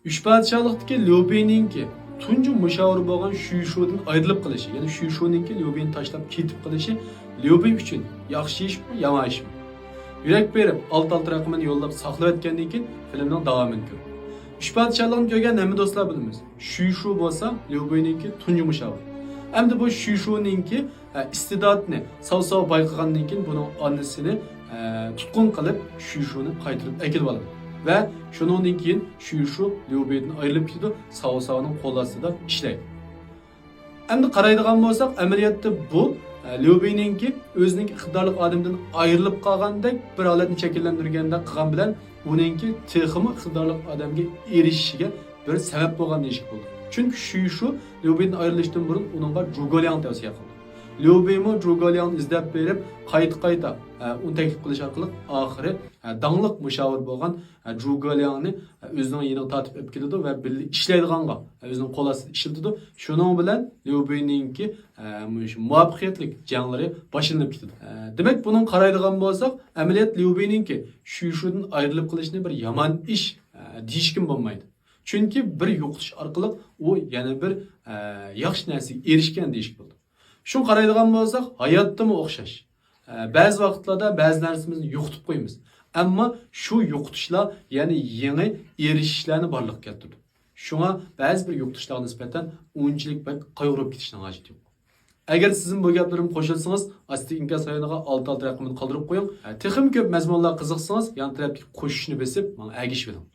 Üç padişahlıqdaki Liubeninki tuncu müşavir bo'lgan Shushudan ayrilib qilishi, ya'ni Shushuninki Liubeni tashlab ketib qilishi Liube uchun yaxshi ishmi, yomon ishmi? Yurak berib, alt raqamini yo'llab saqlab etgandan keyin filmning davomini ko'ring. Üç padişahlıqni ko'rgan hamma do'stlar bilamiz. Shushu bo'lsa Liubeninki tuncu müşavir. Endi bu Shushuninki istidodni sav-sav bayqagandan keyin buning onasini tutqun qilib Shushuni qaytirib akilib oladi. Ve şundan keyin Shushu Liubedan ayrilib ketdi, sav-savning qo'l ostida ishlaydi. Endi qaraydigan bo'lsak, amaliyotda bu Liubeninki o'zining iqtidorli odamdan ayrilib qolgandek bir holatni shakllantirganda qilgan bilan uninki texmi iqtidorli odamga erishishiga bir sabab bo'lgan deyishik bo'ldi. Chunki Shushu Liubedan ayrilishdan burun uningga Zhuge tavsiya qildi. Liubemi Zhuge izlab berib, qayta uni taklif qilish orqali oxiri dangliq mushavir bo'lgan Zhuge o'zining yeniga tortib olib keldi va birga ishlaydiganga o'zining qo'l ostida ishlatdi. Shuning bilan Liubeninki muvaffaqiyatli janglari boshlanib ketdi. Demak, buning qaraydigan bo'lsak, amaliyot Liubeninki Shushudan ayrilib qilishni bir yomon ish deyishkim bo'lmaydi. Chunki bir yo'qotish orqali u yana bir yaxshi narsaga erishgan deyish bo'ldi. Şunu qaraydigan bo'lsak, hayotda mı o'xshash. Ba'zi vaqtlarda ba'zi narsamizni yo'qotib qo'yamiz. Ammo shu yo'qotishlar yana yangi erishishlarni borliqqa keltirdi. Shunga ba'zi bir yo'qotishlarga nisbatan unchalik bak qayg'urib ketishning hojati yo'q. Agar sizin bu gaplarim qo'shilsangiz, astı inkas rayoniga alt raqamini qoldirib qo'ying. Texim ko'p mazmunlar qiziqsangiz, yan tarafga qo'shishni besib, menga agishib oling.